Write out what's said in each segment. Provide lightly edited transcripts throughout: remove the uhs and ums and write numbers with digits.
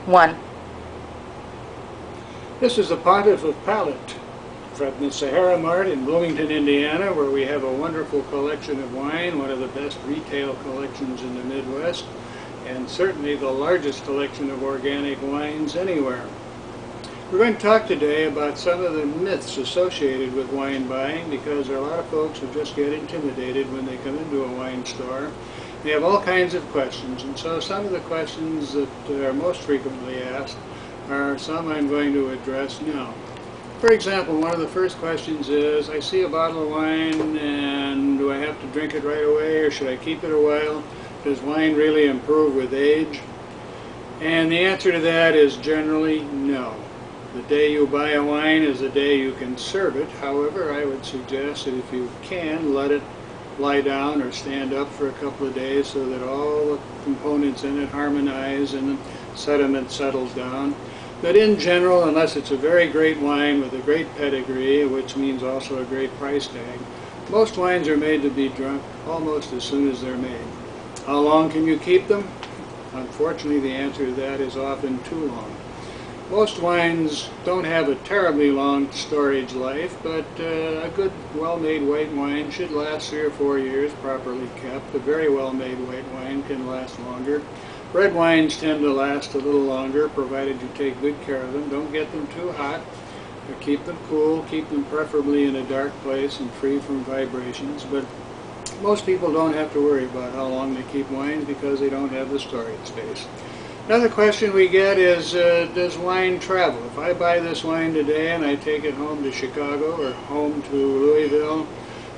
1. This is the Pontiff of Palate from the Sahara Mart in Bloomington, Indiana, where we have a wonderful collection of wine, one of the best retail collections in the Midwest, and certainly the largest collection of organic wines anywhere. We're going to talk today about some of the myths associated with wine buying, because there are a lot of folks who just get intimidated when they come into a wine store. They have all kinds of questions, and so some of the questions that are most frequently asked are some I'm going to address now. For example, one of the first questions is, I see a bottle of wine and do I have to drink it right away, or should I keep it a while? Does wine really improve with age? And the answer to that is generally no. The day you buy a wine is the day you can serve it. However, I would suggest that if you can, let it lie down or stand up for a couple of days so that all the components in it harmonize and the sediment settles down. But in general, unless it's a very great wine with a great pedigree, which means also a great price tag, most wines are made to be drunk almost as soon as they're made. How long can you keep them? Unfortunately, the answer to that is often too long. Most wines don't have a terribly long storage life, but a good, well-made white wine should last 3 or 4 years, properly kept. A very well-made white wine can last longer. Red wines tend to last a little longer, provided you take good care of them. Don't get them too hot, or keep them cool. Keep them preferably in a dark place and free from vibrations. But most people don't have to worry about how long they keep wines because they don't have the storage space. Another question we get is, does wine travel? If I buy this wine today and I take it home to Chicago or home to Louisville,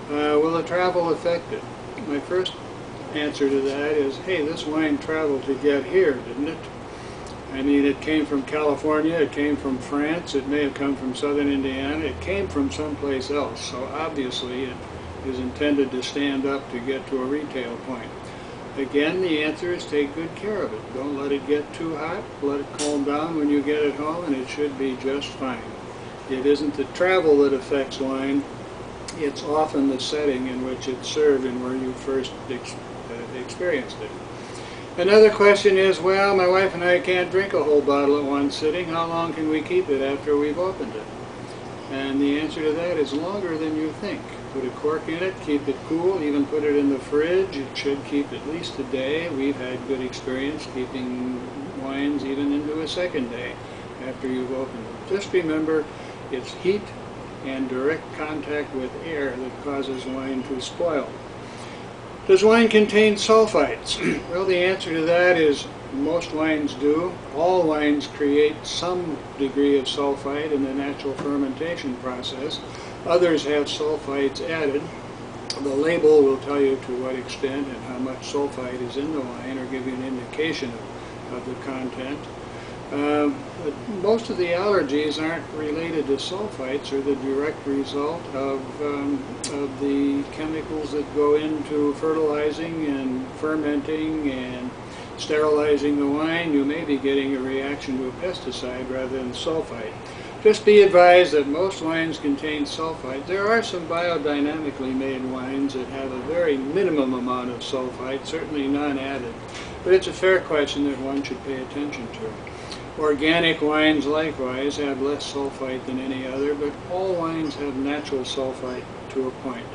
will the travel affect it? My first answer to that is, hey, this wine traveled to get here, didn't it? I mean, it came from California, it came from France, it may have come from southern Indiana, it came from someplace else, so obviously it is intended to stand up to get to a retail point. Again, the answer is take good care of it. Don't let it get too hot, let it calm down when you get it home, and it should be just fine. It isn't the travel that affects wine, it's often the setting in which it's served and where you first experienced it. Another question is, well, my wife and I can't drink a whole bottle at one sitting. How long can we keep it after we've opened it? And the answer to that is longer than you think. Put a cork in it, keep it cool, even put it in the fridge. It should keep at least a day. We've had good experience keeping wines even into a second day after you've opened them. Just remember, it's heat and direct contact with air that causes wine to spoil. Does wine contain sulfites? Well, the answer to that is most wines do. All wines create some degree of sulfite in the natural fermentation process. Others have sulfites added. The label will tell you to what extent and how much sulfite is in the wine, or give you an indication of the content. But most of the allergies aren't related to sulfites, or the direct result of the chemicals that go into fertilizing and fermenting and sterilizing the wine. You may be getting a reaction to a pesticide rather than sulfite. Just be advised that most wines contain sulfite. There are some biodynamically made wines that have a very minimum amount of sulfite, certainly none added. But it's a fair question that one should pay attention to. Organic wines likewise have less sulfite than any other, but all wines have natural sulfite to a point.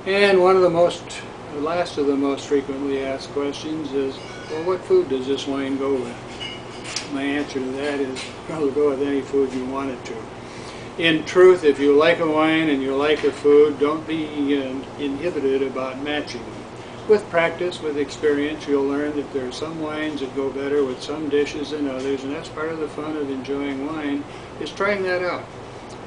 And the last of the most frequently asked questions is, well, what food does this wine go with? My answer to that is, well, it'll go with any food you want it to. In truth, if you like a wine and you like a food, don't be inhibited about matching them. With practice, with experience, you'll learn that there are some wines that go better with some dishes than others, and that's part of the fun of enjoying wine, is trying that out.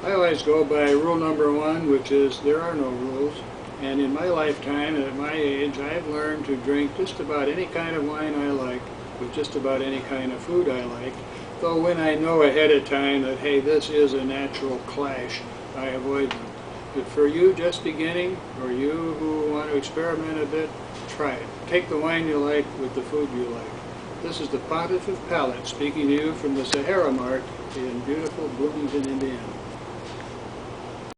I always go by rule number 1, which is there are no rules. And in my lifetime, and at my age, I've learned to drink just about any kind of wine I like, with just about any kind of food I like, though when I know ahead of time that, hey, this is a natural clash, I avoid them. But for you just beginning, or you who want to experiment a bit, try it. Take the wine you like with the food you like. This is the Pontiff of Palate speaking to you from the Sahara Mart in beautiful Bloomington, Indiana.